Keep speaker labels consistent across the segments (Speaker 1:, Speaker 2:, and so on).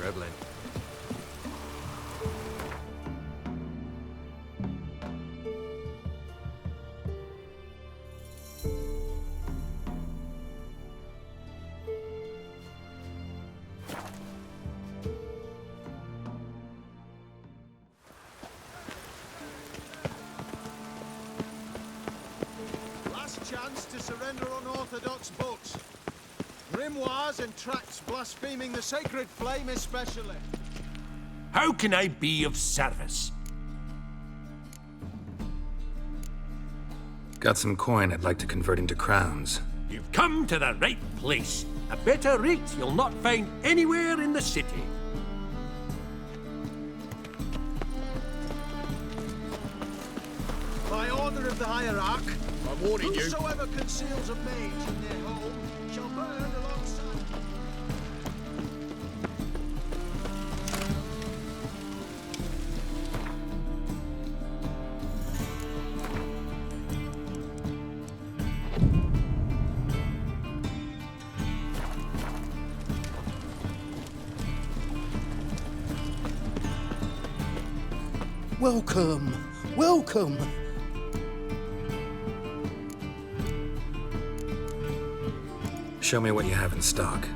Speaker 1: Dribbling.
Speaker 2: Last chance to surrender unorthodox books. Grimoires and tracts blaspheming the sacred flame especially.
Speaker 3: How can I be of service?
Speaker 4: Got some coin I'd like to convert into crowns.
Speaker 3: You've come to the right place. A better rate you'll not find anywhere in the city.
Speaker 2: By order of the hierarch,
Speaker 1: I'm warning you.
Speaker 2: whosoever conceals a mage in their home shall burn alongside.
Speaker 5: Welcome, welcome.
Speaker 4: Show me what you have in stock.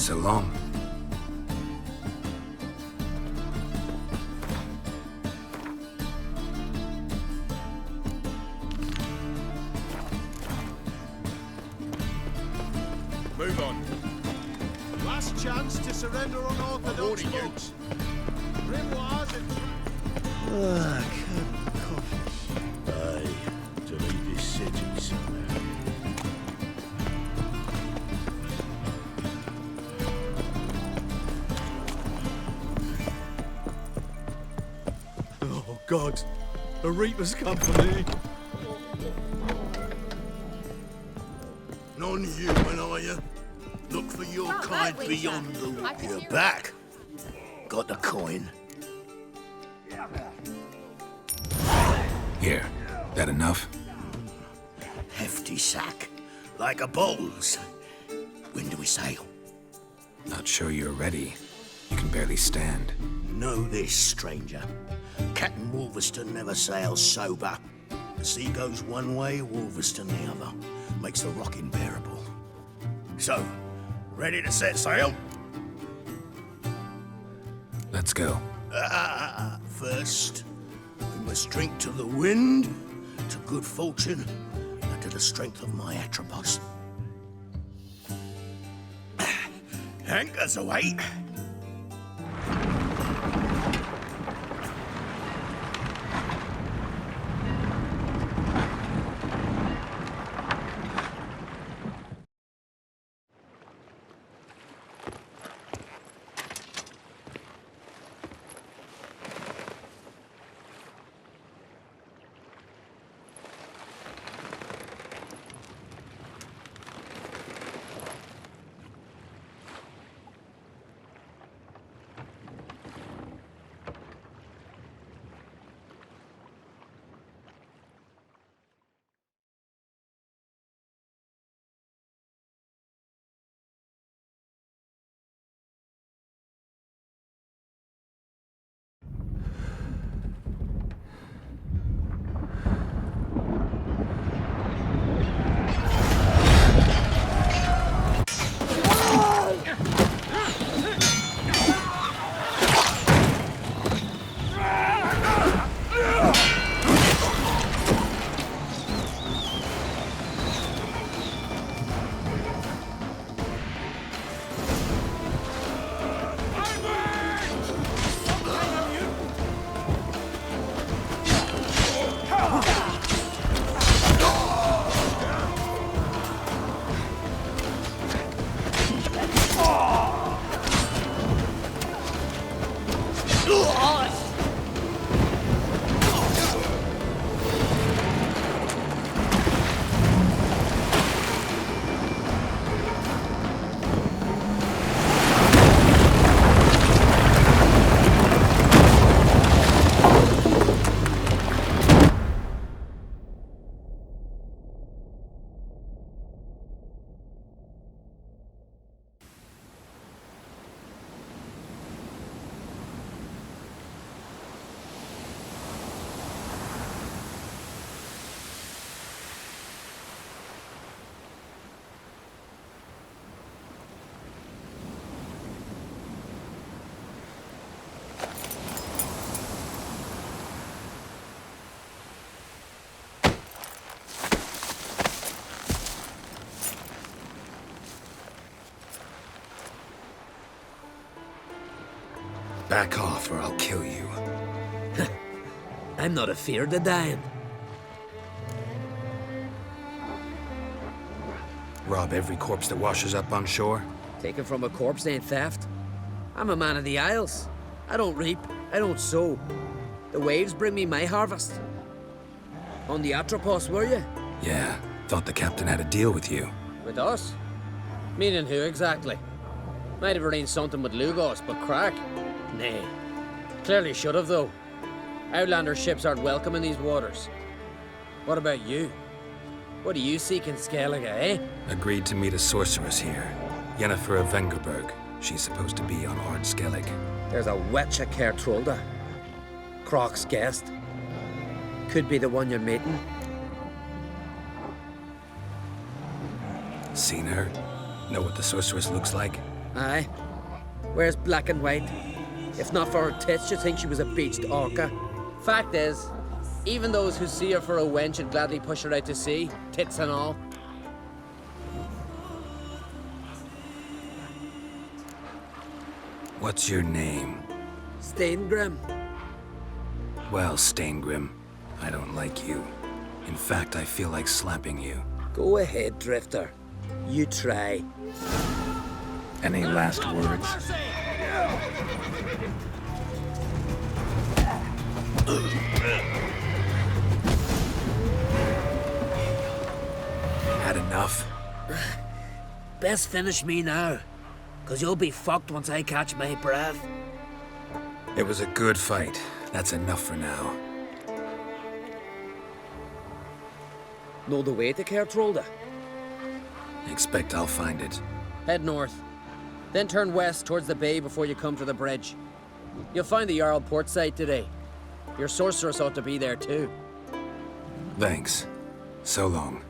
Speaker 4: So long.
Speaker 2: Move on. Last chance to surrender unorthodox folks. Grimoires and...
Speaker 1: Aye, to leave this city somehow.
Speaker 2: Oh, God. A Reaper's company.
Speaker 1: Non-human, are you? Look for your
Speaker 5: Not
Speaker 1: kind
Speaker 5: that way,
Speaker 1: beyond
Speaker 5: chap.
Speaker 1: the...
Speaker 5: I can
Speaker 1: You're
Speaker 5: hear
Speaker 1: back. Got the coin.
Speaker 4: Here. That enough?
Speaker 1: Hefty sack. Like a bowl's. When do we sail?
Speaker 4: Not sure you're ready. You can barely stand.
Speaker 1: Know this, stranger. Captain Wolverston never sails sober. The sea goes one way, Wolverston the other. Makes the rocking bearable. So, ready to set sail?
Speaker 4: Let's go.
Speaker 1: First, we must drink to the wind, to good fortune, and to the strength of my Atropos. Anchors away.
Speaker 4: Back off or I'll kill you.
Speaker 6: I'm not afeard of dying.
Speaker 4: Rob every corpse that washes up on shore?
Speaker 6: Taken from a corpse ain't theft. I'm a man of the Isles. I don't reap, I don't sow. The waves bring me my harvest. On the Atropos, were you?
Speaker 4: Yeah, thought the captain had a deal with you.
Speaker 6: With us? Meaning who exactly? Might have arranged something with Lugos, but crack? Nay. Clearly should have, though. Outlander ships aren't welcome in these waters. What about you? What do you seek in Skellige, eh?
Speaker 4: Agreed to meet a sorceress here. Yennefer of Vengerberg. She's supposed to be on Ard Skellig.
Speaker 6: There's a witch at Kertrolda. Croc's guest. Could be the one you're meeting.
Speaker 4: Seen her? Know what the sorceress looks like?
Speaker 6: Aye. Where's black and white? If not for her tits, you'd think she was a beached orca. Fact is, even those who see her for a wench would gladly push her out to sea, tits and all.
Speaker 4: What's your name?
Speaker 6: Steingrim.
Speaker 4: Well, Steingrim, I don't like you. In fact, I feel like slapping you.
Speaker 6: Go ahead, Drifter. You try.
Speaker 4: Any last words? Had enough?
Speaker 6: Best finish me now, 'cause you'll be fucked once I catch my breath.
Speaker 4: It was a good fight. That's enough for now.
Speaker 6: Know the way to Kertrolda?
Speaker 4: Expect I'll find it.
Speaker 6: Head north. Then turn west towards the bay before you come to the bridge. You'll find the Jarl port site today. Your sorceress ought to be there too.
Speaker 4: Thanks. So long.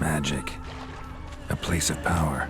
Speaker 4: Magic. A place of power.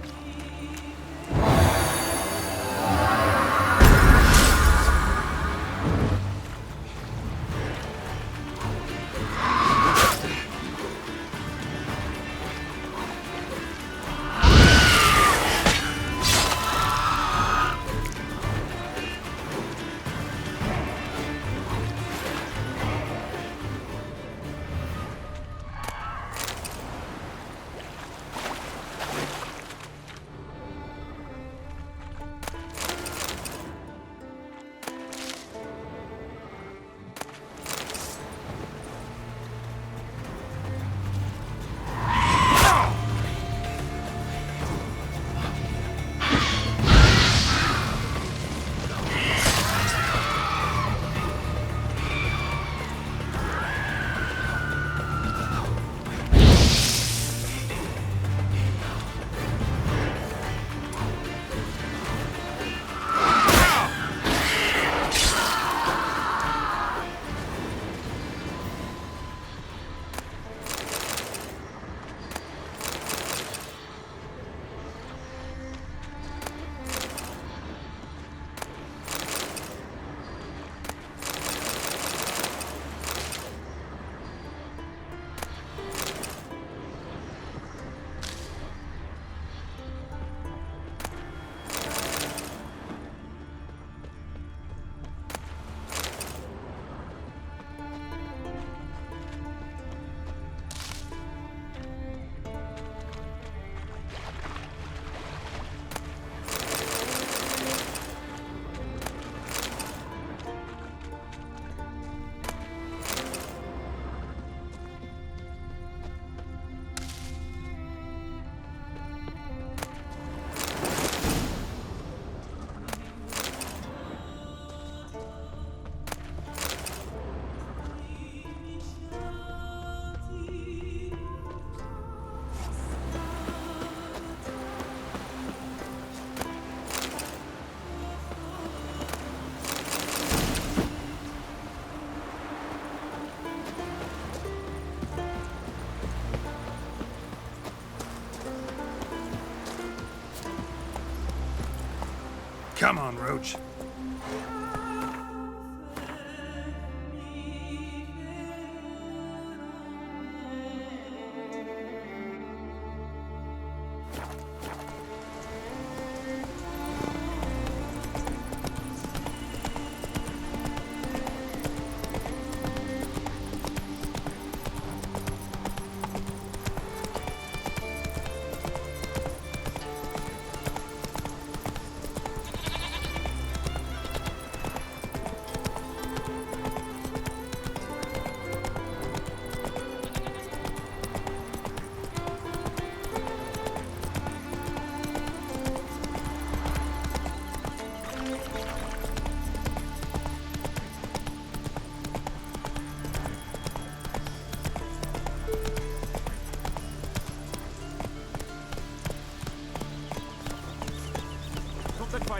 Speaker 4: Come on, Roach.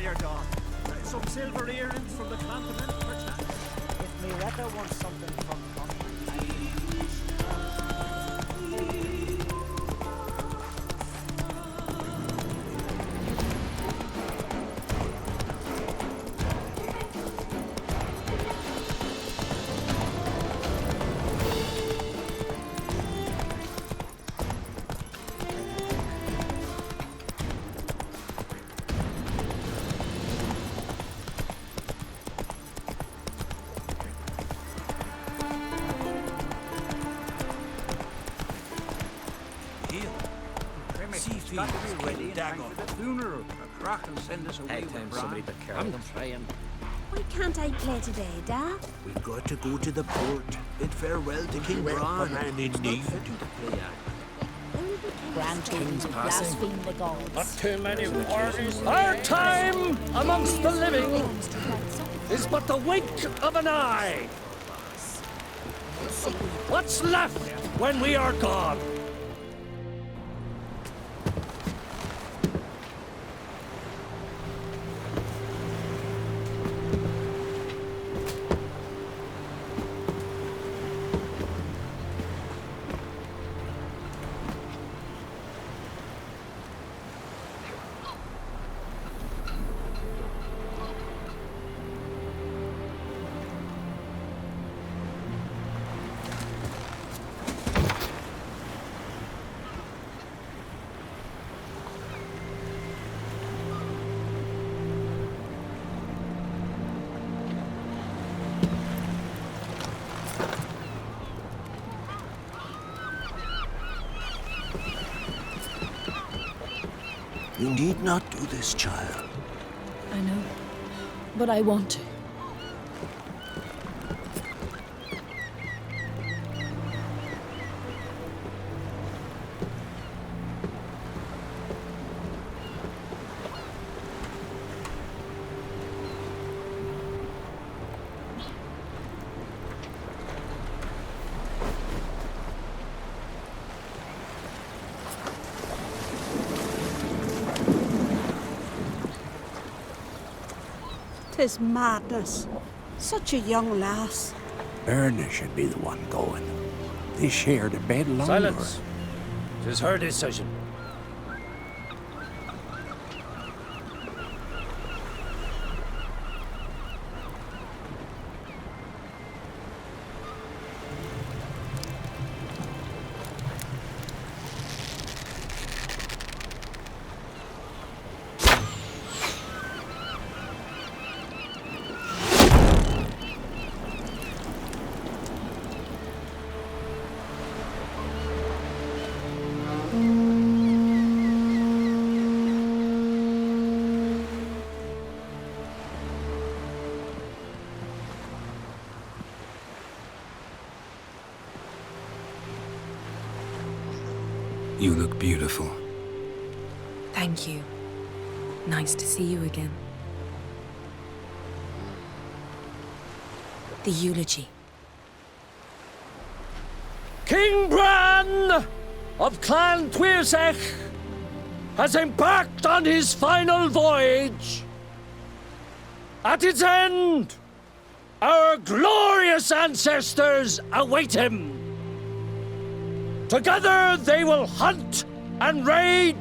Speaker 5: you're gone. Some silver earrings from the continent, perchance?
Speaker 7: If me Retta wants something from
Speaker 5: Got to be ready in time for the funeral. A crack and send us away with Bran.
Speaker 6: I'm trying.
Speaker 8: Why can't I play today, Da?
Speaker 1: We've got to go to the port, bid farewell to King Bran and indeed.
Speaker 7: Grand Kings blaspheme the gods.
Speaker 3: Not too many parties. Our time amongst the living is but the wink of an eye. What's left when we are gone?
Speaker 1: You need not do this, child.
Speaker 8: I know, but I want to.
Speaker 9: Tis madness. Such a young lass.
Speaker 1: Erna should be the one going. They shared a bed longer.
Speaker 3: Silence. 'Tis her decision.
Speaker 4: You look beautiful.
Speaker 10: Thank you. Nice to see you again. The eulogy.
Speaker 3: King Bran of Clan Tuirsech has embarked on his final voyage. At its end, our glorious ancestors await him. Together they will hunt and raid.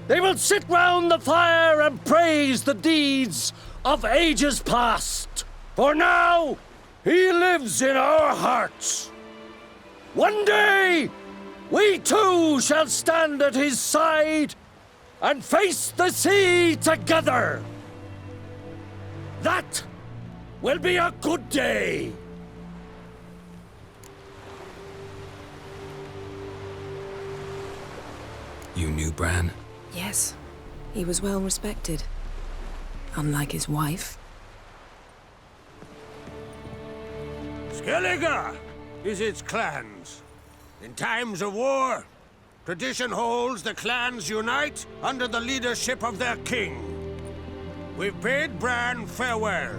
Speaker 3: They will sit round the fire and praise the deeds of ages past. For now, he lives in our hearts. One day, we too shall stand at his side and face the sea together. That will be a good day.
Speaker 4: You knew Bran?
Speaker 10: Yes, he was well respected. Unlike his wife.
Speaker 3: Skellige is its clans. In times of war, tradition holds the clans unite under the leadership of their king. We've bid Bran farewell.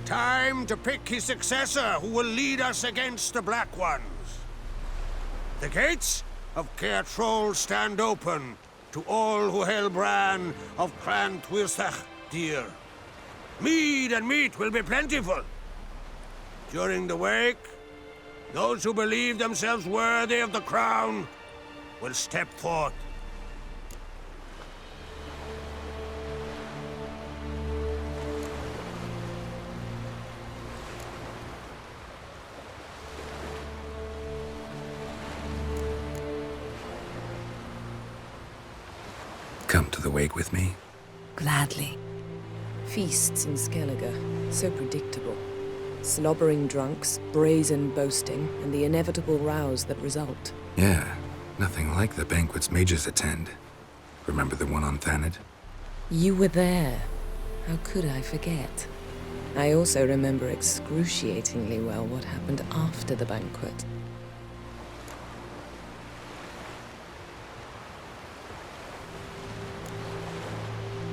Speaker 3: Time to pick his successor who will lead us against the Black Ones. The gates of Caer stand open
Speaker 11: to all who hail Bran of Clan Twirsach, dear. Mead and meat will be plentiful. During the wake, those who believe themselves worthy of the crown will step forth.
Speaker 4: Come to the wake with me?
Speaker 10: Gladly. Feasts in Skellige, so predictable. Slobbering drunks, brazen boasting, and the inevitable rows that result.
Speaker 4: Yeah, nothing like the banquets mages attend. Remember the one on Thanedd?
Speaker 10: You were there. How could I forget? I also remember excruciatingly well what happened after the banquet.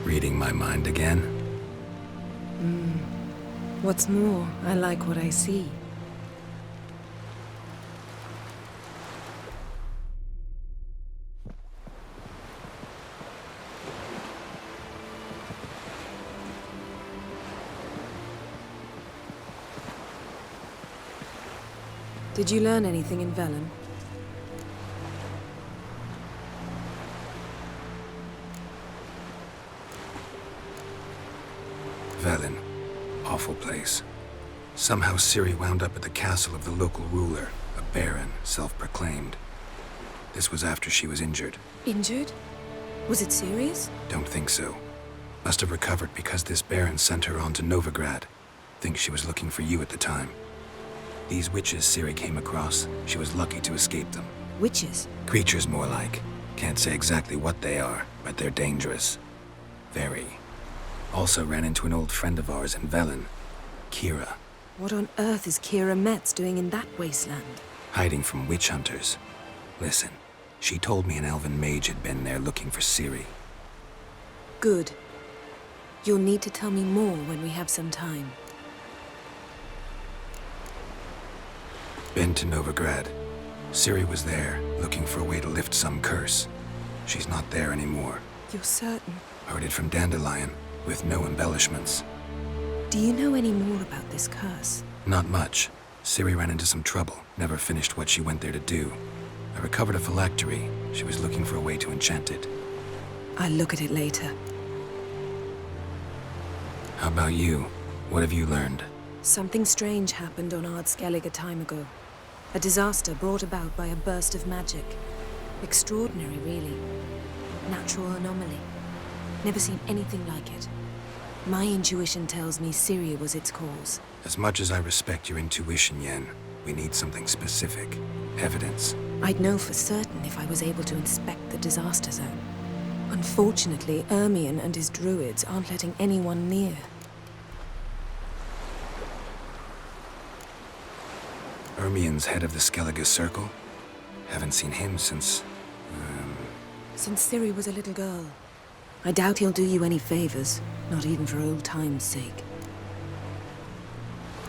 Speaker 4: Reading my mind again?
Speaker 10: What's more, I like what I see. Did you learn anything in Velen?
Speaker 4: Velen. Awful place. Somehow Ciri wound up at the castle of the local ruler, a baron, self-proclaimed. This was after she was injured.
Speaker 10: Injured? Was it serious?
Speaker 4: Don't think so. Must have recovered because this baron sent her on to Novigrad. Think she was looking for you at the time. These witches Ciri came across, she was lucky to escape them.
Speaker 10: Witches?
Speaker 4: Creatures more like. Can't say exactly what they are, but they're dangerous. Very. Also ran into an old friend of ours in Velen, Kira.
Speaker 10: What on earth is Kira Metz doing in that wasteland?
Speaker 4: Hiding from witch hunters. Listen, she told me an elven mage had been there looking for Ciri.
Speaker 10: Good. You'll need to tell me more when we have some time.
Speaker 4: Been to Novigrad. Ciri was there, looking for a way to lift some curse. She's not there anymore.
Speaker 10: You're certain?
Speaker 4: Heard it from Dandelion, with no embellishments.
Speaker 10: Do you know any more about this curse?
Speaker 4: Not much. Ciri ran into some trouble, never finished what she went there to do. I recovered a phylactery. She was looking for a way to enchant it.
Speaker 10: I'll look at it later.
Speaker 4: How about you? What have you learned?
Speaker 10: Something strange happened on Ard Skellige a time ago. A disaster brought about by a burst of magic. Extraordinary, really. Natural anomaly. Never seen anything like it. My intuition tells me Ciri was its cause.
Speaker 4: As much as I respect your intuition, Yen, we need something specific. Evidence.
Speaker 10: I'd know for certain if I was able to inspect the disaster zone. Unfortunately, Ermion and his druids aren't letting anyone near.
Speaker 4: Ermion's head of the Skellige Circle? Haven't seen him since...
Speaker 10: Since Ciri was a little girl. I doubt he'll do you any favors, not even for old time's sake.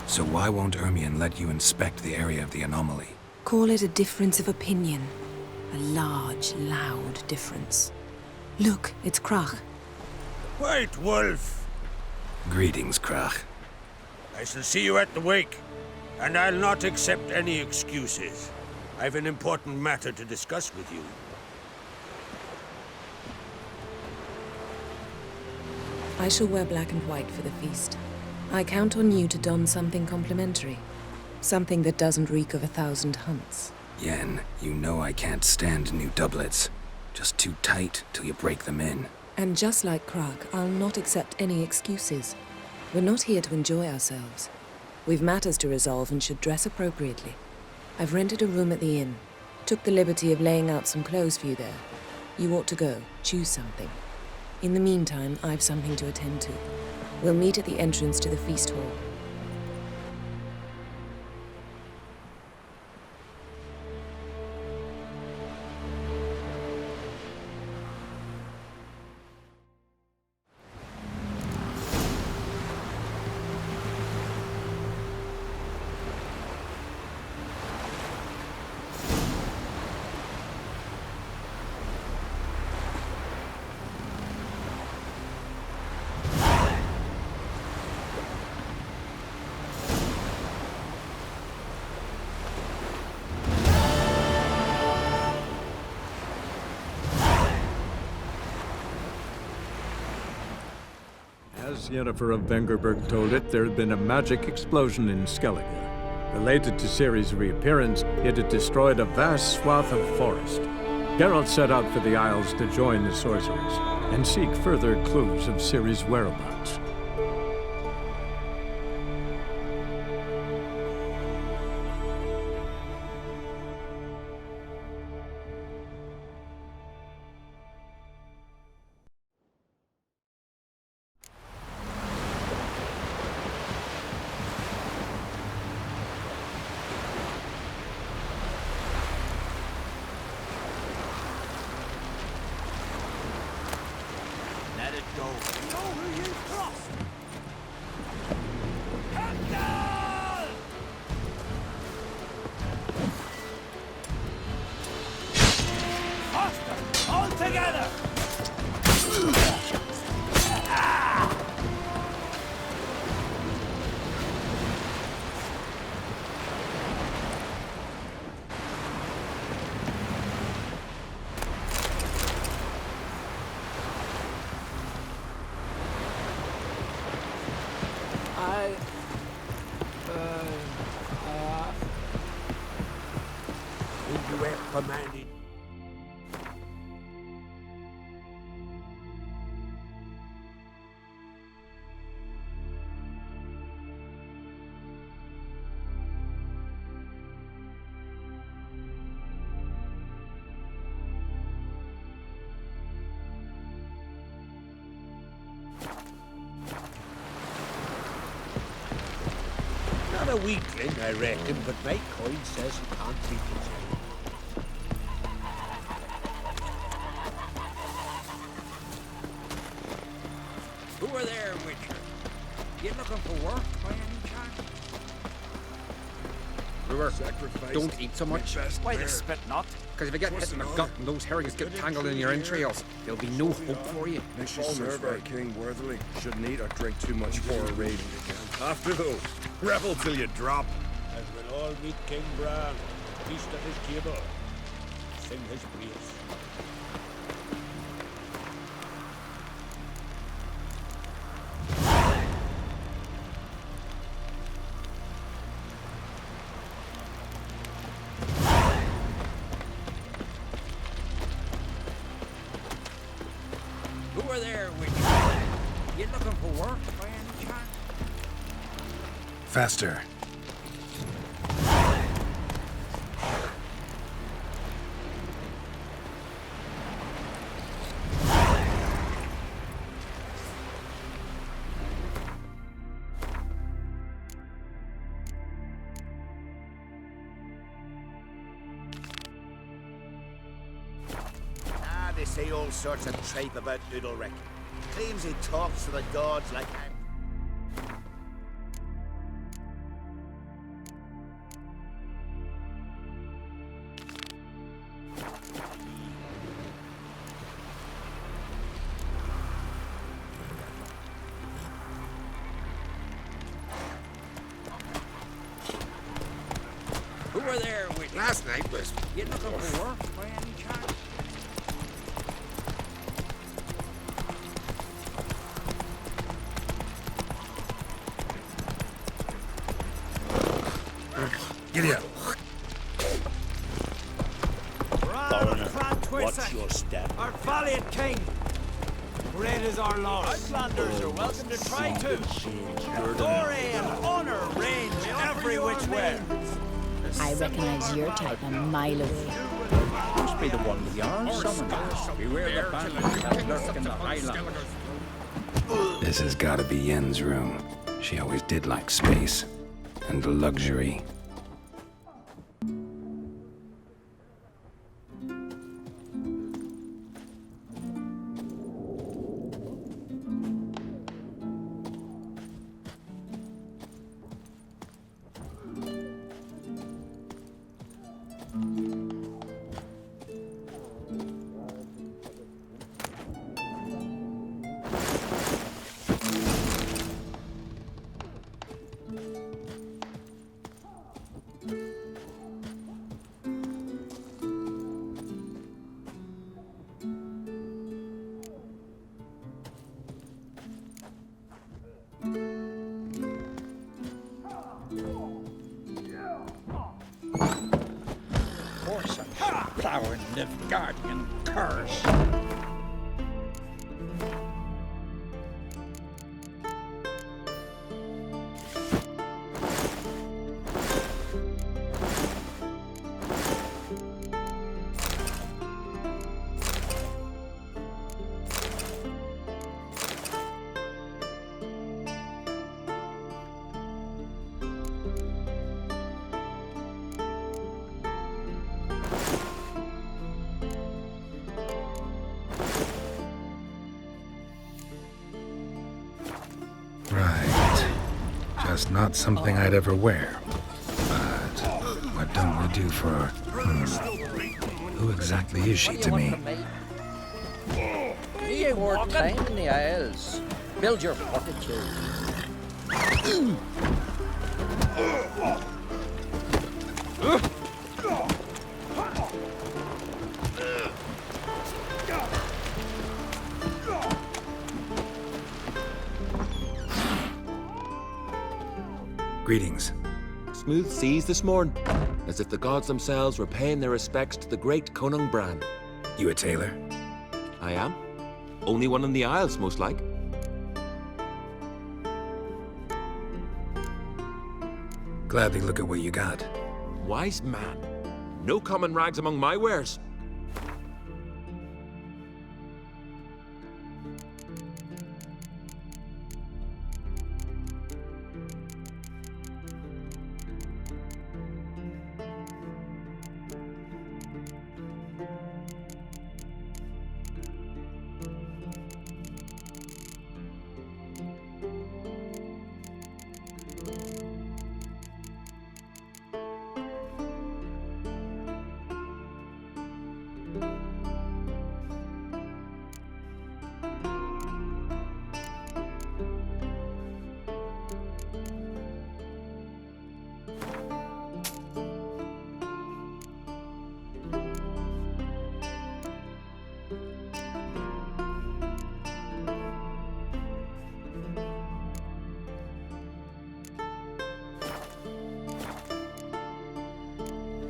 Speaker 4: So why won't Ermion let you inspect the area of the anomaly?
Speaker 10: Call it a difference of opinion. A large, loud difference. Look, it's Krach.
Speaker 11: White Wolf!
Speaker 4: Greetings, Krach.
Speaker 11: I shall see you at the wake, and I'll not accept any excuses. I've an important matter to discuss with you.
Speaker 10: I shall wear black and white for the feast. I count on you to don something complimentary. Something that doesn't reek of 1,000 hunts.
Speaker 4: Yen, you know I can't stand new doublets. Just too tight till you break them in.
Speaker 10: And just like Krach, I'll not accept any excuses. We're not here to enjoy ourselves. We've matters to resolve and should dress appropriately. I've rented a room at the inn. Took the liberty of laying out some clothes for you there. You ought to go. Choose something. In the meantime, I've something to attend to. We'll meet at the entrance to the feast hall.
Speaker 12: As Yennefer of Vengerberg told it, there had been a magic explosion in Skellige. Related to Ciri's reappearance, it had destroyed a vast swath of forest. Geralt set out for the Isles to join the sorcerers and seek further clues of Ciri's whereabouts.
Speaker 1: Let it go.
Speaker 2: You know who you crossed?
Speaker 3: Faster! All together!
Speaker 11: Did you have commanded? Not a weakling, I reckon, but my coin says he can't beat himself. Who are there, Witcher? You looking for work by any chance?
Speaker 5: Brewer, don't eat so much.
Speaker 13: Why the spit not?
Speaker 5: Because if you get hit in the gut and those herrings get tangled in your entrails, there'll be no hope for you.
Speaker 14: We should serve our king worthily. Shouldn't eat or drink too much for a raid. After those, revel till you drop.
Speaker 11: And we'll all meet King Bran, feast at his table, sing his praise. Who are there, Witcher? You looking for work by any chance?
Speaker 4: Faster.
Speaker 1: They say all sorts of tripe about Udalric. Claims he talks to the gods like
Speaker 11: Who were there with you?
Speaker 14: Last night was...
Speaker 11: You looking for work by any chance?
Speaker 14: Giddy up.
Speaker 1: what's your step?
Speaker 2: Our valiant king! Great is our Lord. Outlanders are welcome to try too. Glory and honor reign every which way.
Speaker 7: I recognize your type a mile away.
Speaker 13: Must be the one with the arms summoned. Beware the bandits that lurk in the highlands.
Speaker 4: This has got to be Yen's room. She always did like space and luxury.
Speaker 13: Plowing Nilfgaardian curse.
Speaker 4: Right. Just not something I'd ever wear. But what don't we do for... Who exactly is she to me?
Speaker 6: You ain't worth time in the Isles. Build your fortitude.
Speaker 4: Greetings.
Speaker 15: Smooth seas this morn, as if the gods themselves were paying their respects to the great Conung Bran.
Speaker 4: You a tailor?
Speaker 15: I am. Only one in the Isles, most like.
Speaker 4: Gladly look at what you got.
Speaker 15: Wise man. No common rags among my wares.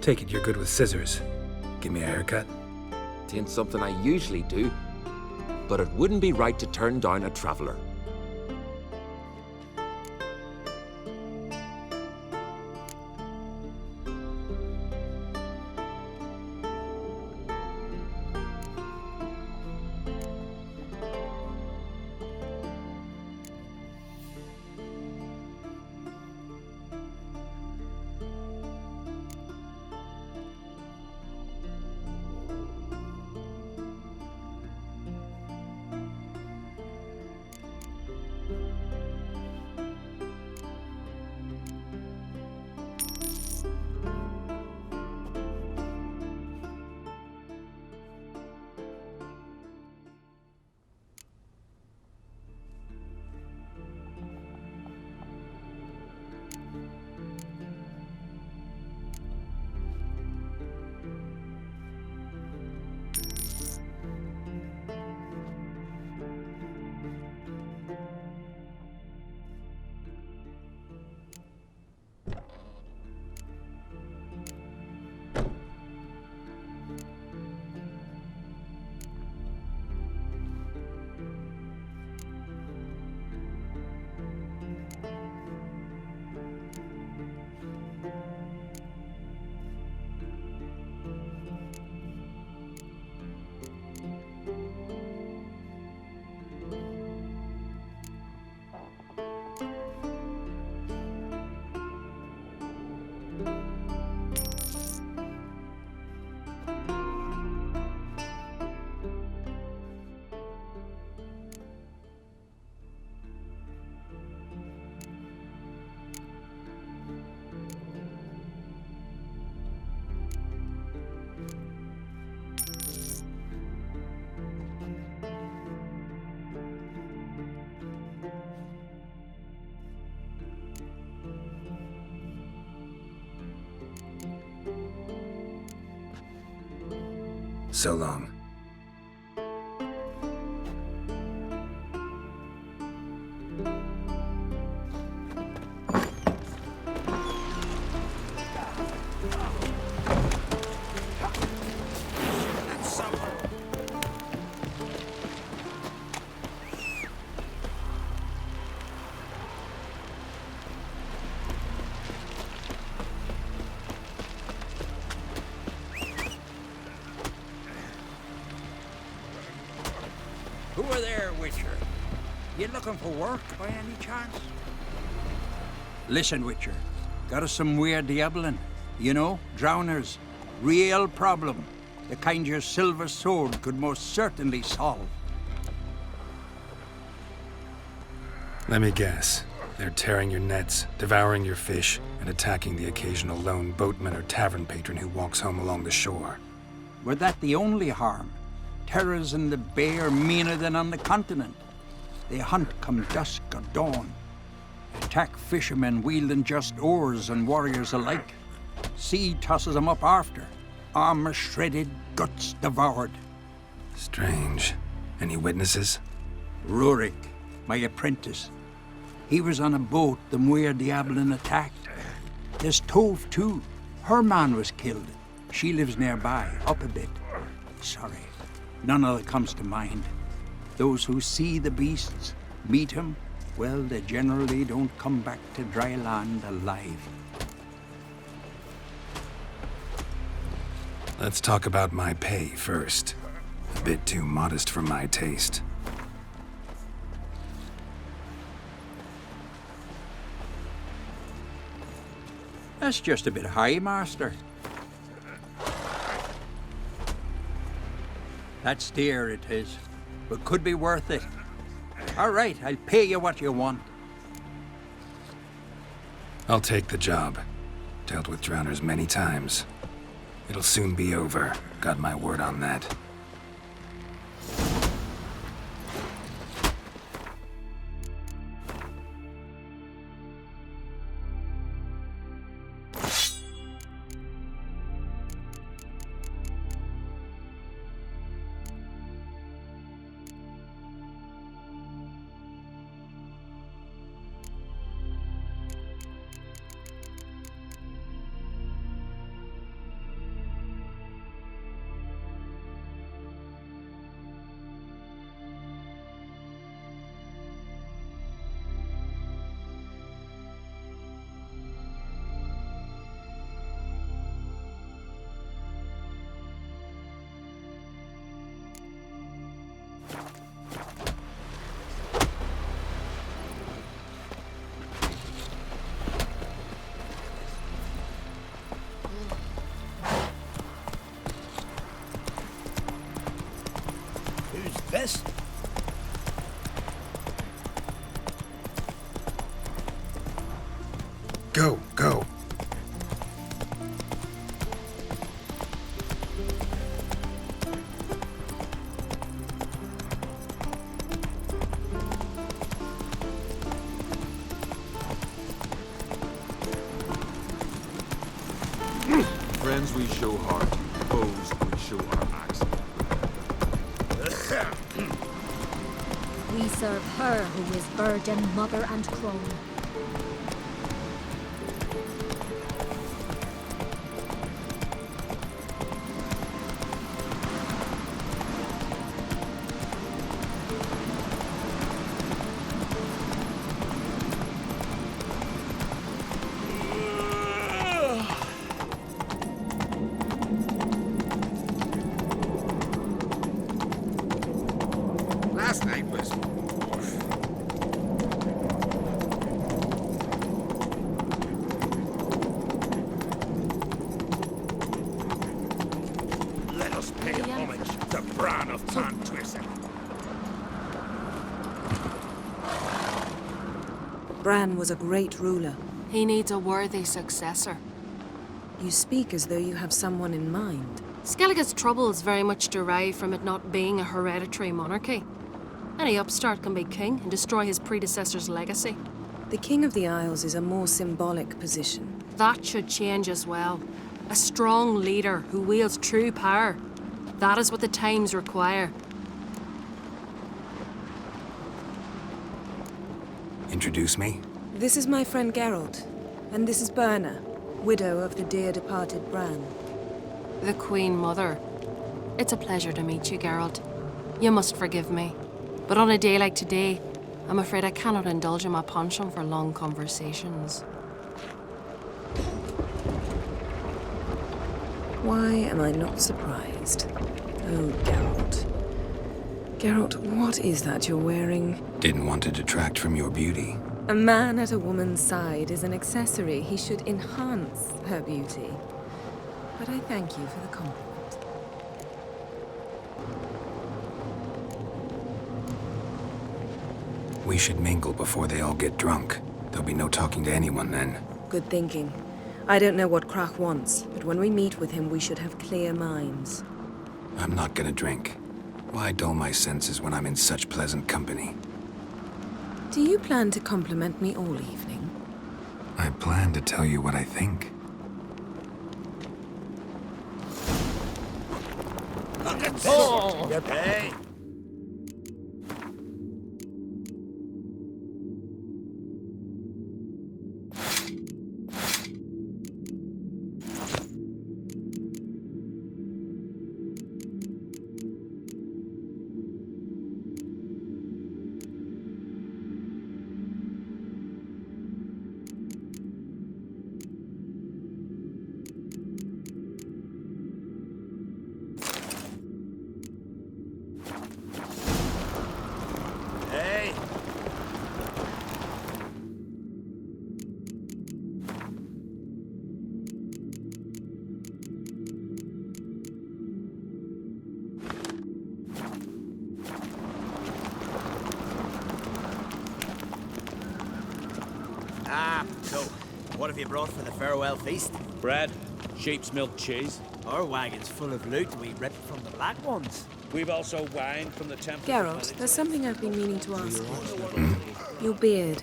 Speaker 4: Take it you're good with scissors. Give me a haircut.
Speaker 15: Tain't something I usually do, but it wouldn't be right to turn down a traveller.
Speaker 4: So long.
Speaker 13: Who there, Witcher? You looking for work by any chance? Listen, Witcher. Got us some weird diabling. You know, drowners. Real problem. The kind your silver sword could most certainly solve.
Speaker 4: Let me guess. They're tearing your nets, devouring your fish, and attacking the occasional lone boatman or tavern patron who walks home along the shore.
Speaker 13: Were that the only harm? Terrors in the bay are meaner than on the continent. They hunt come dusk or dawn. Attack fishermen wielding just oars and warriors alike. Sea tosses them up after. Armor shredded, guts devoured.
Speaker 4: Strange. Any witnesses?
Speaker 13: Rurik, my apprentice. He was on a boat the Muir Diablin attacked. There's Tove, too. Her man was killed. She lives nearby, up a bit. Sorry, none of it comes to mind. Those who see the beasts, meet him, well, they generally don't come back to dry land alive.
Speaker 4: Let's talk about my pay first. A bit too modest for my taste.
Speaker 13: That's just a bit high, Master. That's dear, it is, but could be worth it. All right, I'll pay you what you want.
Speaker 4: I'll take the job. Dealt with drowners many times. It'll soon be over. Got my word on that.
Speaker 1: This?
Speaker 4: Go, go.
Speaker 14: Friends we show heart, foes we show our axe.
Speaker 16: We serve her who is virgin, mother, and crone.
Speaker 5: Last night was...
Speaker 11: Let us pay homage to Bran of Tantwist.
Speaker 10: Bran was a great ruler.
Speaker 17: He needs a worthy successor.
Speaker 10: You speak as though you have someone in mind.
Speaker 17: Skellige's troubles very much derive from it not being a hereditary monarchy. Any upstart can be king and destroy his predecessor's legacy.
Speaker 10: The King of the Isles is a more symbolic position.
Speaker 17: That should change as well. A strong leader who wields true power. That is what the times require.
Speaker 4: Introduce me?
Speaker 10: This is my friend Geralt, and this is Berna, widow of the dear departed Bran.
Speaker 17: The Queen Mother. It's a pleasure to meet you, Geralt. You must forgive me. But on a day like today, I'm afraid I cannot indulge in my penchant for long conversations.
Speaker 10: Why am I not surprised? Oh, Geralt. Geralt, what is that you're wearing?
Speaker 4: Didn't want to detract from your beauty.
Speaker 10: A man at a woman's side is an accessory. He should enhance her beauty. But I thank you for the compliment.
Speaker 4: We should mingle before they all get drunk. There'll be no talking to anyone then.
Speaker 10: Good thinking. I don't know what Crach wants, but when we meet with him, we should have clear minds.
Speaker 4: I'm not gonna drink. Why dull my senses when I'm in such pleasant company?
Speaker 10: Do you plan to compliment me all evening?
Speaker 4: I plan to tell you what I think.
Speaker 2: Oh!
Speaker 1: Hey!
Speaker 2: So, what have you brought for the farewell feast?
Speaker 18: Bread, sheep's milk cheese.
Speaker 2: Our wagon's full of loot we ripped from the black ones.
Speaker 18: We've also wine from the temple.
Speaker 10: Geralt, there's something I've been meaning to ask you. Your beard.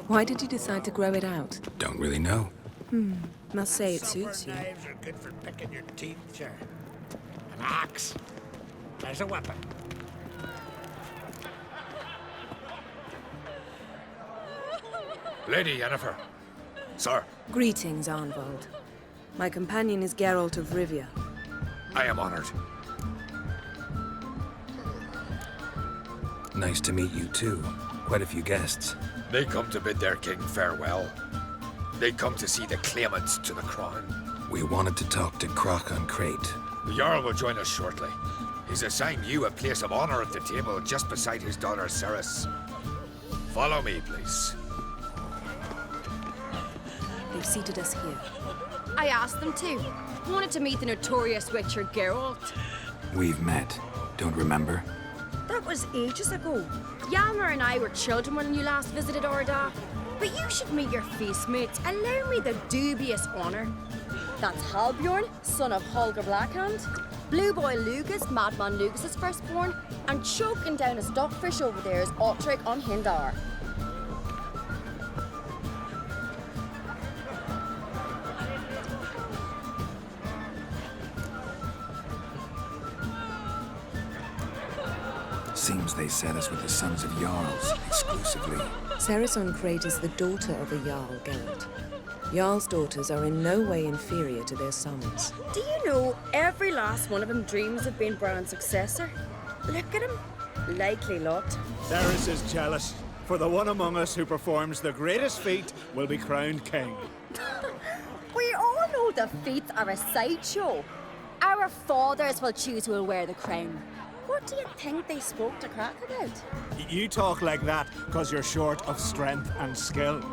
Speaker 10: Why did you decide to grow it out?
Speaker 4: Don't really know.
Speaker 10: Must say it suits you.
Speaker 11: Knives are good for picking your teeth, sir. An axe. There's a weapon.
Speaker 14: Lady Yennefer. Sir,
Speaker 10: Greetings, Arnvald. My companion is Geralt of Rivia.
Speaker 14: I am honored.
Speaker 4: Nice to meet you too. Quite a few guests.
Speaker 14: They come to bid their king farewell. They come to see the claimants to the crown.
Speaker 4: We wanted to talk to Crach on Crate.
Speaker 14: The Jarl will join us shortly. He's assigned you a place of honor at the table just beside his daughter Ceres. Follow me, please.
Speaker 10: They've seated us here.
Speaker 19: I asked them to. Wanted to meet the notorious witcher Geralt.
Speaker 4: We've met. Don't remember?
Speaker 19: That was ages ago. Yalmer and I were children when you last visited Orda. But you should meet your feast mates. Allow me the dubious honor. That's Halbjorn, son of Holger Blackhand. Blue Boy Lugas, Madman Lugas' firstborn. And choking down a stockfish over there is Otric on Hindar.
Speaker 4: Seems they set us with the sons of Jarls, exclusively.
Speaker 10: Ceres on Crate is the daughter of a Jarl, Geralt. Jarl's daughters are in no way inferior to their sons.
Speaker 19: Do you know every last one of them dreams of being Bran's successor? Look at him. Likely lot.
Speaker 20: Ceres is jealous, for the one among us who performs the greatest feat will be crowned king.
Speaker 19: We all know the feats are a sideshow. Our fathers will choose who will wear the crown. What do you think they spoke to Crach about?
Speaker 20: You talk like that because you're short of strength and skill.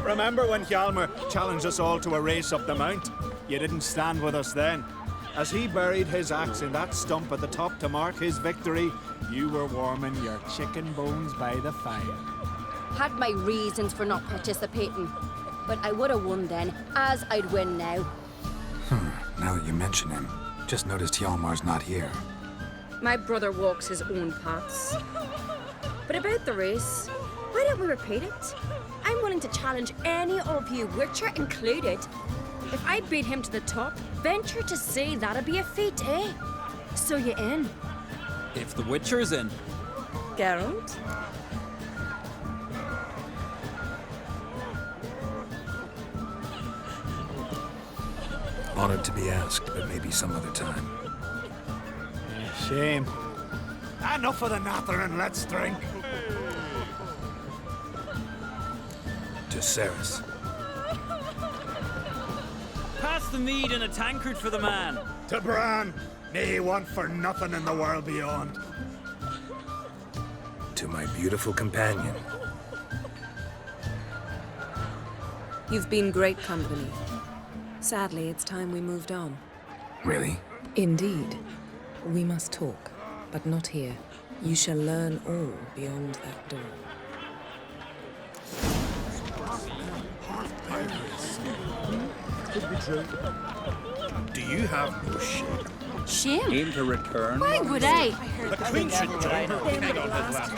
Speaker 20: Remember when Hjalmar challenged us all to a race up the mount? You didn't stand with us then. As he buried his axe in that stump at the top to mark his victory, you were warming your chicken bones by the fire.
Speaker 19: Had my reasons for not participating. But I would have won then, as I'd win now.
Speaker 4: Now that you mention him, just noticed Hjalmar's not here.
Speaker 19: My brother walks his own paths. But about the race, why don't we repeat it? I'm willing to challenge any of you, Witcher included. If I beat him to the top, venture to say that'd be a feat, eh? So you in?
Speaker 18: If the Witcher's in.
Speaker 10: Geralt?
Speaker 4: Honored to be asked, but maybe some other time.
Speaker 20: Shame. Enough of the nattering, let's drink.
Speaker 4: To Ceres.
Speaker 18: Pass the mead in a tankard for the man.
Speaker 20: To Bran, may he want for nothing in the world beyond.
Speaker 4: to my beautiful companion.
Speaker 10: You've been great company. Sadly, it's time we moved on.
Speaker 4: Really?
Speaker 10: Indeed. We must talk, but not here. You shall learn all beyond that door.
Speaker 1: Could be true. Do you have no shame?
Speaker 17: Shame?
Speaker 18: Aim to return.
Speaker 17: Why would I?
Speaker 1: The Queen should join her king on the last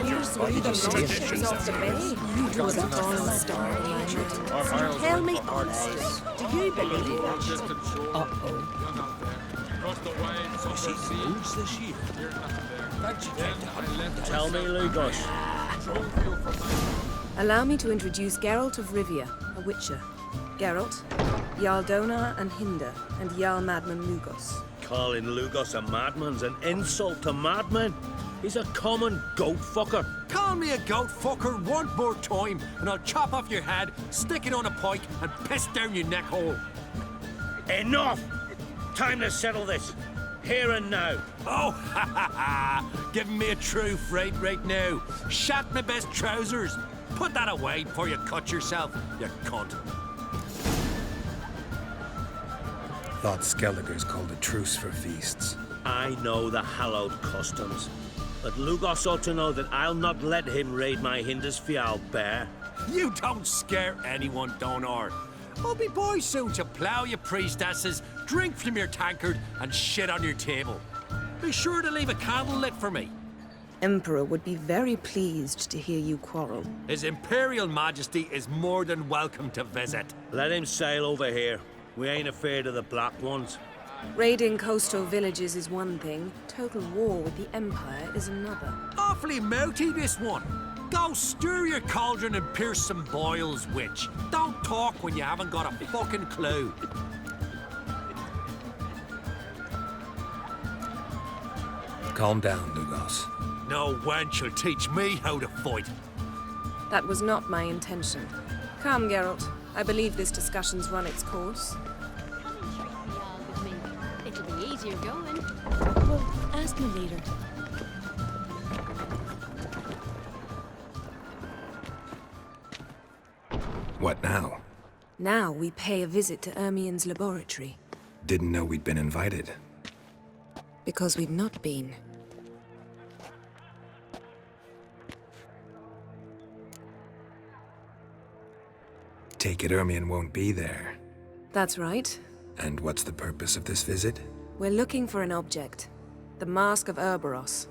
Speaker 1: traditions.
Speaker 9: Tell me honestly, do you believe that?
Speaker 3: Tell me, Lugos.
Speaker 10: Allow me to introduce Geralt of Rivia, a witcher. Geralt, Jarl Donar and Hinder, and Jarl Madman Lugos.
Speaker 3: Calling Lugos a madman's an insult to madmen. He's a common goat fucker.
Speaker 11: Call me a goat fucker one more time, and I'll chop off your head, stick it on a pike, and piss down your neck hole.
Speaker 3: Enough! Time to settle this. Here and now.
Speaker 11: Oh, ha ha ha! Giving me a true fright right now. Shat my best trousers. Put that away before you cut yourself, you cunt.
Speaker 4: Thought Skellige's called a truce for feasts.
Speaker 3: I know the hallowed customs, but Lugos ought to know that I'll not let him raid my Hindisfial bear.
Speaker 11: You don't scare anyone, Donar. I'll be boys soon to plough your priestesses, drink from your tankard, and shit on your table. Be sure to leave a candle lit for me.
Speaker 10: Emperor would be very pleased to hear you quarrel.
Speaker 11: His Imperial Majesty is more than welcome to visit.
Speaker 3: Let him sail over here. We ain't afraid of the Black Ones.
Speaker 10: Raiding coastal villages is one thing. Total war with the Empire is another.
Speaker 11: Awfully mouty, this one. Go stir your cauldron and pierce some boils, witch. Don't talk when you haven't got a fucking clue.
Speaker 4: Calm down, Lugos.
Speaker 11: No wench will teach me how to fight.
Speaker 10: That was not my intention. Come, Geralt. I believe this discussion's run its course.
Speaker 16: It'll be easier going.
Speaker 8: Well, ask me later.
Speaker 4: What now?
Speaker 10: Now we pay a visit to Ermien's laboratory.
Speaker 4: Didn't know we'd been invited.
Speaker 10: Because we've not been.
Speaker 4: Take it Ermien won't be there.
Speaker 10: That's right.
Speaker 4: And what's the purpose of this visit?
Speaker 10: We're looking for an object. The Mask of Urboros.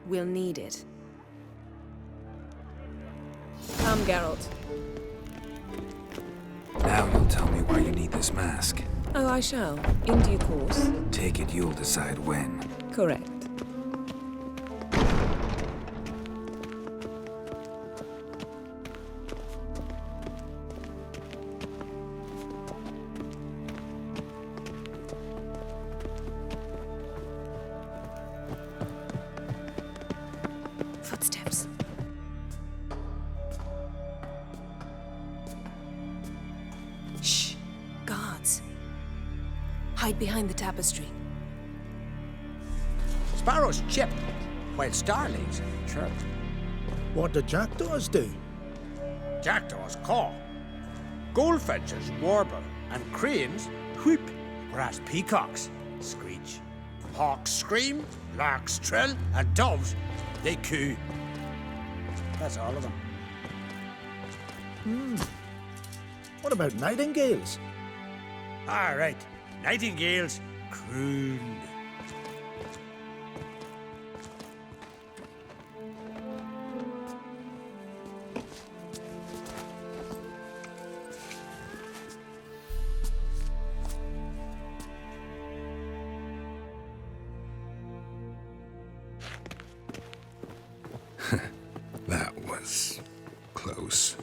Speaker 10: We'll need it. Come, Geralt.
Speaker 4: Now you'll tell me why you need this mask.
Speaker 10: Oh, I shall. In due course.
Speaker 4: Take it you'll decide when.
Speaker 10: Correct. Footsteps. Shh. Guards. Hide behind the tapestry.
Speaker 2: Sparrows chip, while starlings chirp.
Speaker 20: What do jackdaws do?
Speaker 2: Jackdaws caw. Goldfinches warble, and cranes whoop, whereas peacocks screech. Hawks scream, larks trill, and doves, they coo. That's all of them.
Speaker 20: What about nightingales?
Speaker 2: All right, nightingales croon.
Speaker 4: That was close.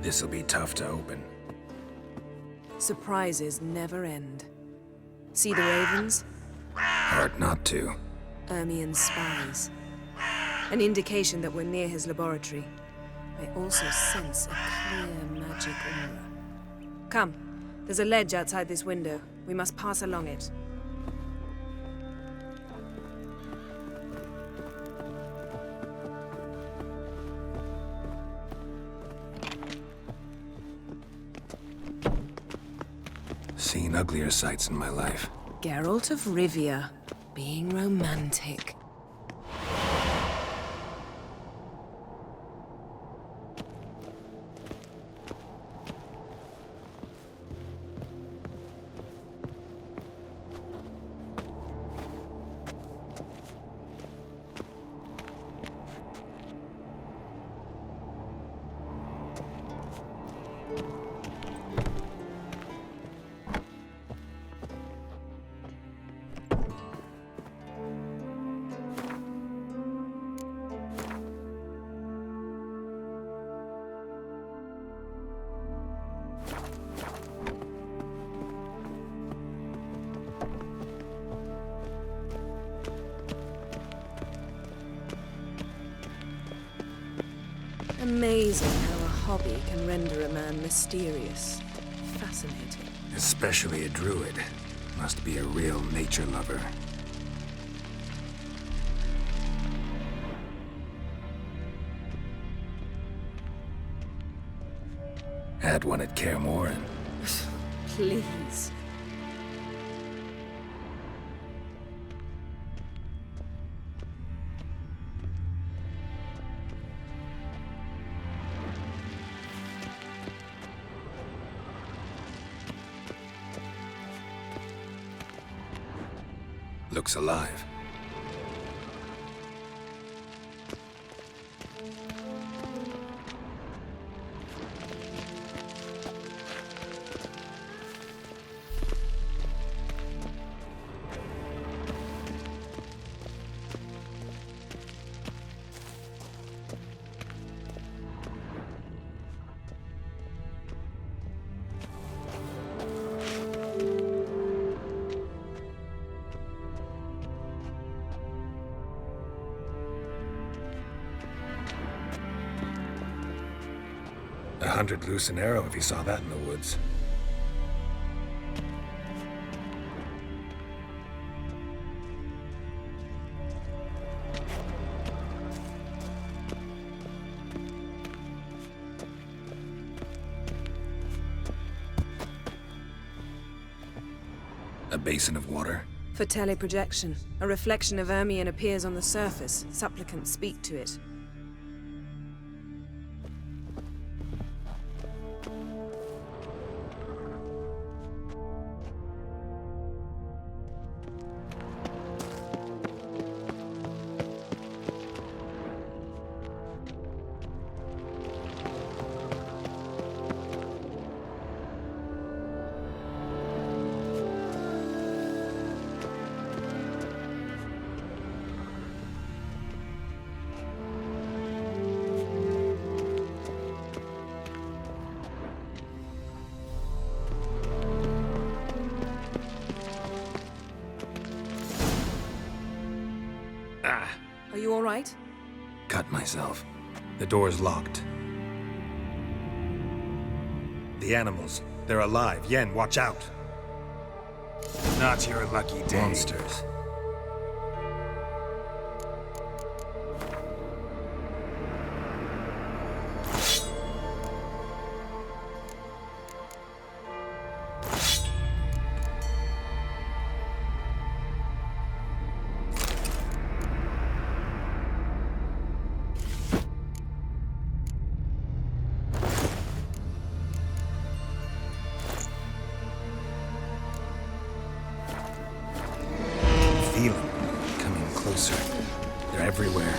Speaker 4: This'll be tough to open.
Speaker 10: Surprises never end. See the ravens?
Speaker 4: Hard not to.
Speaker 10: Ermien's spies. An indication that we're near his laboratory. I also sense a clear magic aura. Come, There's a ledge outside this window. We must pass along it.
Speaker 4: Seen uglier sights in my life.
Speaker 10: Geralt of Rivia, being romantic. Amazing how a hobby can render a man mysterious. Fascinating.
Speaker 4: Especially a druid. Must be a real nature lover. Had one at Kaer Morhen.
Speaker 10: Please.
Speaker 4: Looks alive. $100 loose an arrow if you saw that in the woods. A basin of water?
Speaker 10: For teleprojection. A reflection of Ermion appears on the surface. Supplicants speak to it. Are you all right?
Speaker 4: Cut myself. The door's locked. The animals. They're alive. Yen, watch out. Not your lucky day. Monsters. Feel them coming closer. They're everywhere.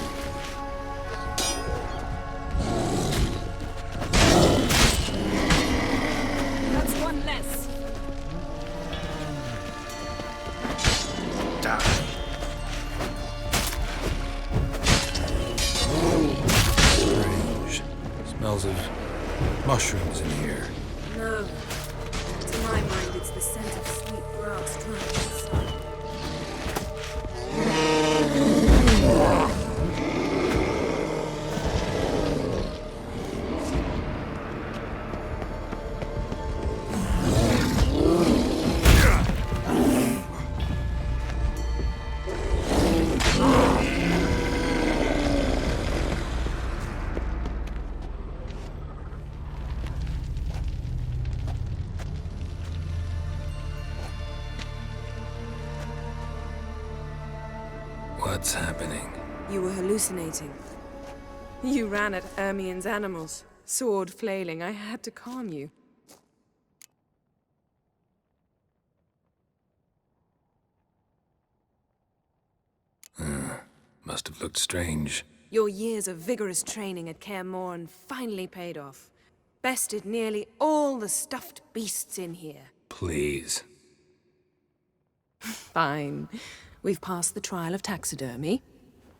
Speaker 10: That's one less.
Speaker 4: Die. Strange. Smells of mushrooms in here.
Speaker 10: No. To my mind, it's the scent of sweet grass drying in the sun.
Speaker 4: What's happening?
Speaker 10: You were hallucinating. You ran at Ermien's animals, sword flailing. I had to calm you.
Speaker 4: Must have looked strange.
Speaker 10: Your years of vigorous training at Kaer Morhen finally paid off. Bested nearly all the stuffed beasts in here.
Speaker 4: Please.
Speaker 10: Fine. We've passed the trial of taxidermy.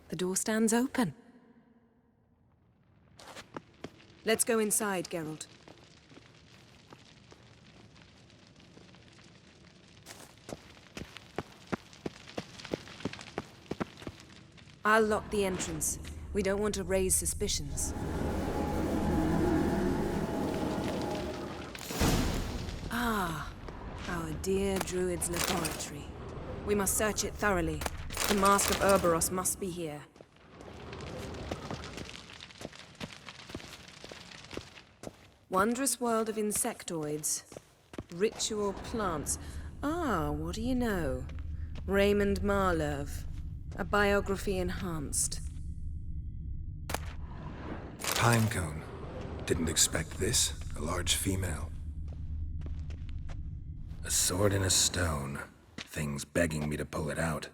Speaker 10: The door stands open. Let's go inside, Geralt. I'll lock the entrance. We don't want to raise suspicions. Ah, our dear druid's laboratory. We must search it thoroughly. The Mask of Ouroboros must be here. Wondrous world of insectoids. Ritual plants. Ah, what do you know? Raymond Marlev. A biography enhanced.
Speaker 4: Pinecone. Didn't expect this. A large female. A sword in a stone. Thing's begging me to pull it out.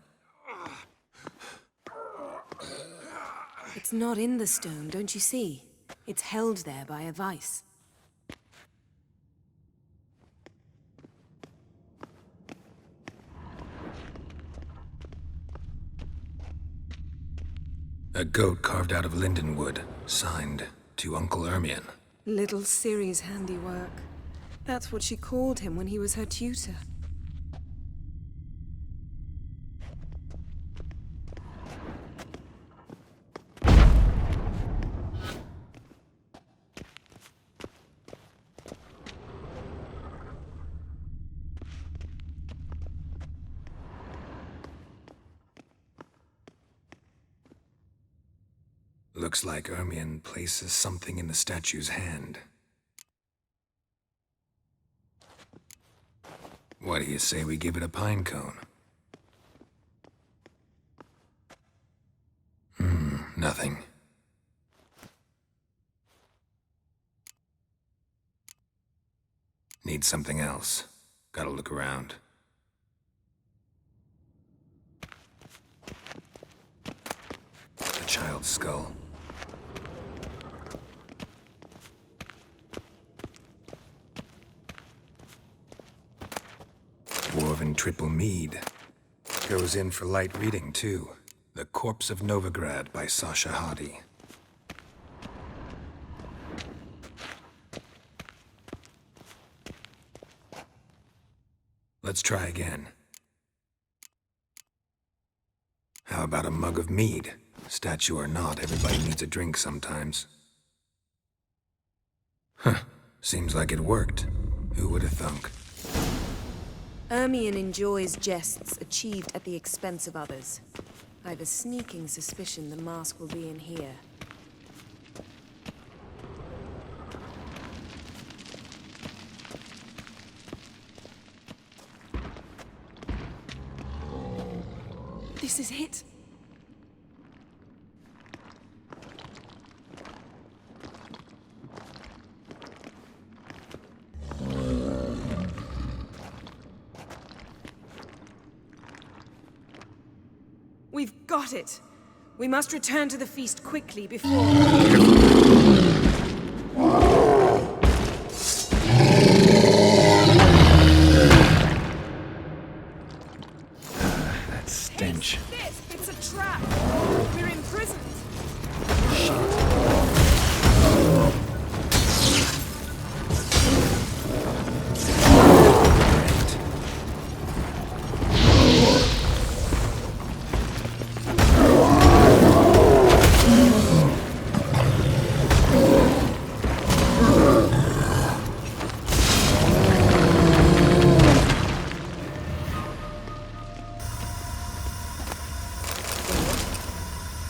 Speaker 10: It's not in the stone, don't you see? It's held there by a vice.
Speaker 4: A goat carved out of lindenwood, signed to Uncle Ermien.
Speaker 10: Little Ciri's handiwork. That's what she called him when he was her tutor.
Speaker 4: Looks like Ermien places something in the statue's hand. What do you say we give it a pinecone? Nothing. Need something else. Gotta look around. A child's skull. Dwarven triple mead. Goes in for light reading, too. The Corpse of Novigrad by Sasha Hadi. Let's try again. How about a mug of mead? Statue or not, everybody needs a drink sometimes. Huh. Seems like it worked. Who would have thunk?
Speaker 10: Ermien enjoys jests achieved at the expense of others. I've a sneaking suspicion the mask will be in here. This is it. We've got it. We must return to the feast quickly before...
Speaker 4: That stench.
Speaker 10: It's a trap. We're imprisoned.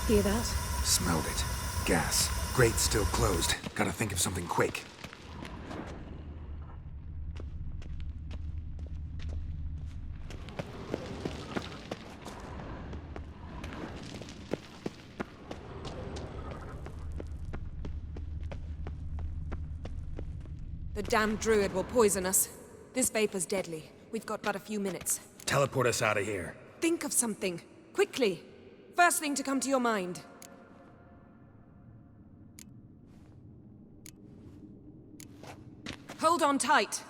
Speaker 10: Hear that?
Speaker 4: Smelled it. Gas. Grate's still closed. Gotta think of something quick.
Speaker 10: The damned druid will poison us. This vapor's deadly. We've got but a few minutes.
Speaker 4: Teleport us out of here.
Speaker 10: Think of something. Quickly. First thing to come to your mind. Hold on tight.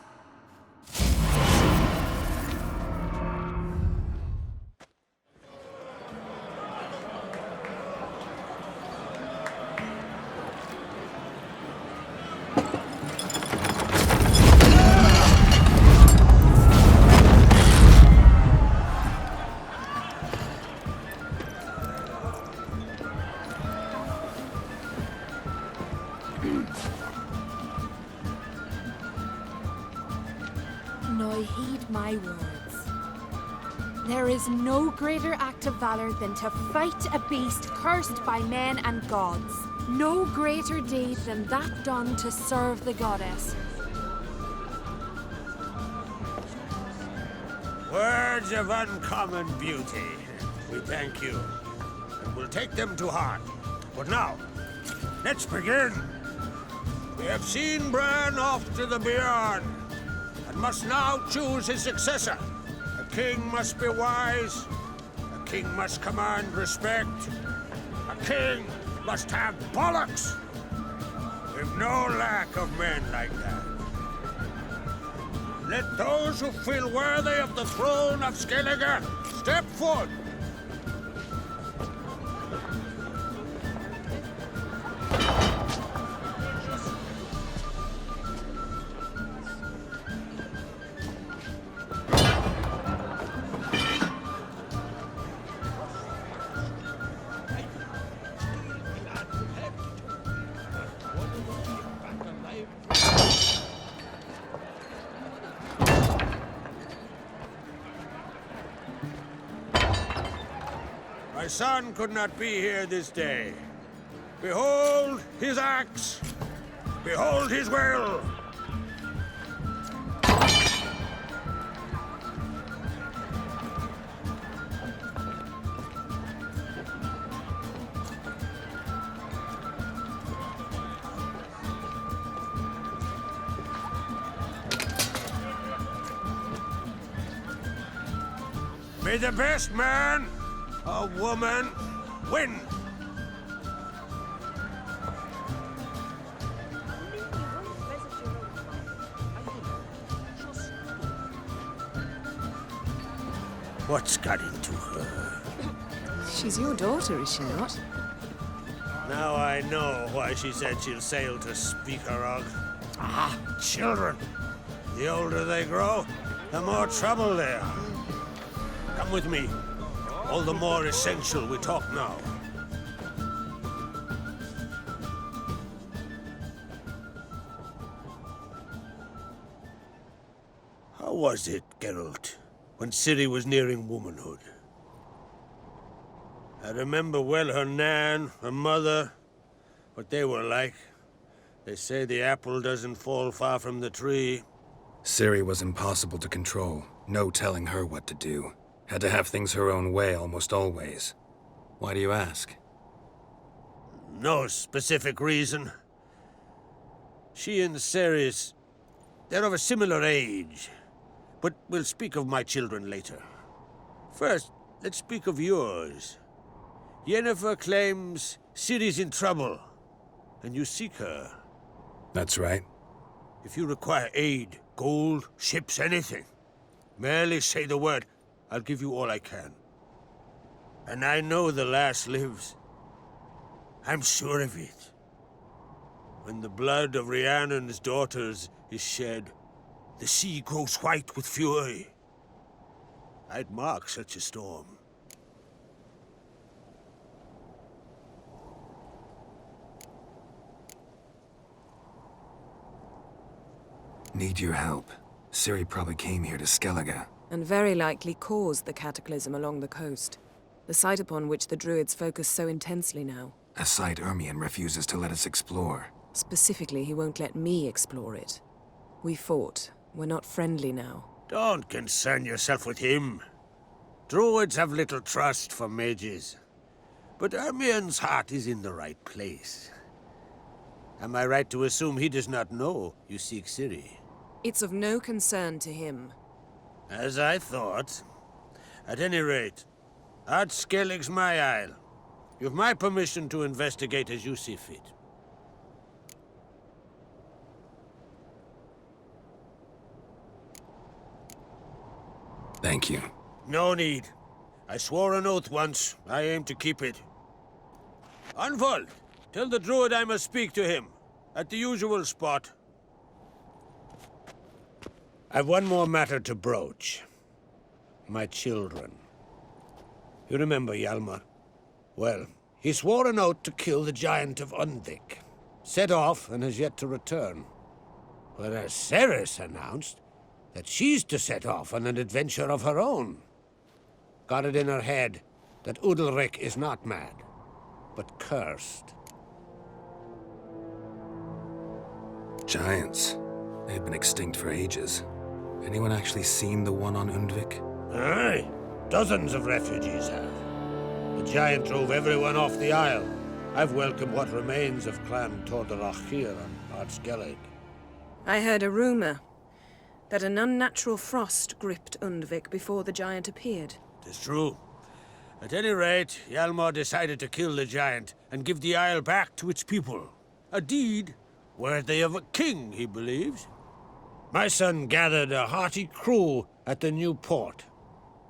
Speaker 21: Now heed my words. There is no greater act of valor than to fight a beast cursed by men and gods. No greater deed than that done to serve the goddess.
Speaker 11: Words of uncommon beauty. We thank you, and we'll take them to heart. But now, let's begin. We have seen Bran off to the beyond, and must now choose his successor. A king must be wise. A king must command respect. A king must have bollocks. We've no lack of men like that. Let those who feel worthy of the throne of Skellige step forth. My son could not be here this day. Behold his axe. Behold his will. May the best man or woman win. What's got into her?
Speaker 10: She's your daughter, is she not?
Speaker 11: Now I know why she said she'll sail to Speakerog. Ah, children. The older they grow, the more trouble they are. Come with me. All the more essential we talk now. How was it, Geralt, when Ciri was nearing womanhood? I remember well her nan, her mother, what they were like. They say the apple doesn't fall far from the tree.
Speaker 4: Ciri was impossible to control. No telling her what to do. Had to have things her own way almost always. Why do you ask?
Speaker 11: No specific reason. She and Ceres, they're of a similar age. But we'll speak of my children later. First, let's speak of yours. Yennefer claims Ciri's in trouble, and you seek her.
Speaker 4: That's right.
Speaker 11: If you require aid, gold, ships, anything, merely say the word. I'll give you all I can. And I know the lass lives. I'm sure of it. When the blood of Rhiannon's daughters is shed, the sea grows white with fury. I'd mark such a storm.
Speaker 4: Need your help. Ciri probably came here to Skellige.
Speaker 10: And very likely caused the cataclysm along the coast. The site upon which the druids focus so intensely now.
Speaker 4: A site Ermion refuses to let us explore.
Speaker 10: Specifically, he won't let me explore it. We fought. We're not friendly now.
Speaker 11: Don't concern yourself with him. Druids have little trust for mages. But Ermion's heart is in the right place. Am I right to assume he does not know you seek Ciri?
Speaker 10: It's of no concern to him.
Speaker 11: As I thought. At any rate, Ard Skellige's my isle. You've my permission to investigate as you see fit.
Speaker 4: Thank you.
Speaker 11: No need. I swore an oath once. I aim to keep it. Unfold! Tell the druid I must speak to him. At the usual spot. I've one more matter to broach. My children. You remember Hjalmar? Well, he swore an oath to kill the giant of Undvik. Set off and has yet to return. Whereas Ceres announced that she's to set off on an adventure of her own. Got it in her head that Udalric is not mad, but cursed.
Speaker 4: Giants. They've been extinct for ages. Anyone actually seen the one on Undvik?
Speaker 11: Aye. Dozens of refugees have. The giant drove everyone off the isle. I've welcomed what remains of Clan Tordarach here on Ard Skellige.
Speaker 10: I heard a rumor that an unnatural frost gripped Undvik before the giant appeared.
Speaker 11: It's true. At any rate, Hjalmar decided to kill the giant and give the isle back to its people. A deed worthy of a king, he believes. My son gathered a hearty crew at the new port.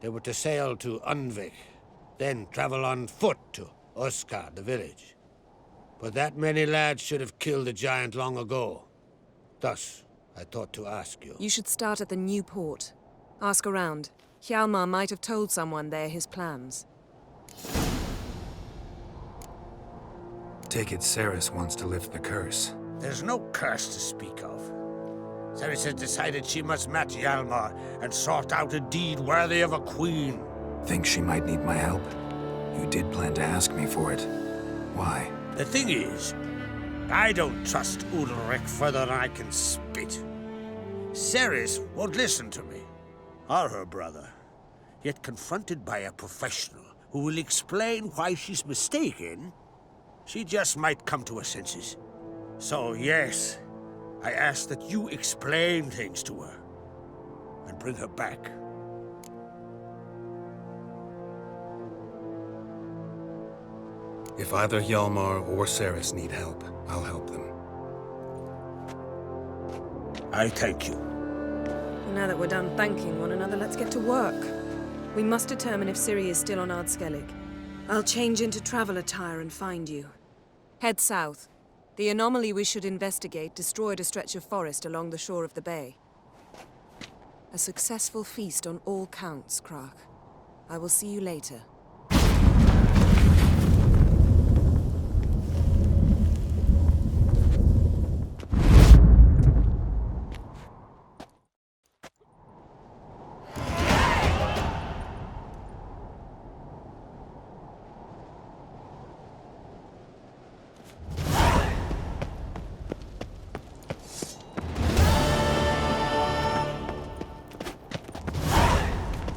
Speaker 11: They were to sail to Undvik, then travel on foot to Oskar, the village. But that many lads should have killed the giant long ago. Thus, I thought to ask you.
Speaker 10: You should start at the new port. Ask around. Hjalmar might have told someone there his plans.
Speaker 4: Take it Ceres wants to lift the curse.
Speaker 11: There's no curse to speak of. Ceres has decided she must match Hjalmar and sort out a deed worthy of a queen.
Speaker 4: Think she might need my help? You did plan to ask me for it. Why?
Speaker 11: The thing is, I don't trust Udalric further than I can spit. Ceres won't listen to me, or her brother. Yet confronted by a professional who will explain why she's mistaken, she just might come to her senses. So yes, I ask that you explain things to her and bring her back.
Speaker 4: If either Hjalmar or Ceres need help, I'll help them.
Speaker 11: I thank you.
Speaker 10: Now that we're done thanking one another, let's get to work. We must determine if Ciri is still on Ard Skellige. I'll change into travel attire and find you. Head south. The anomaly we should investigate destroyed a stretch of forest along the shore of the bay. A successful feast on all counts, Krak. I will see you later.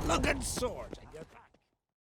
Speaker 2: Look at sword.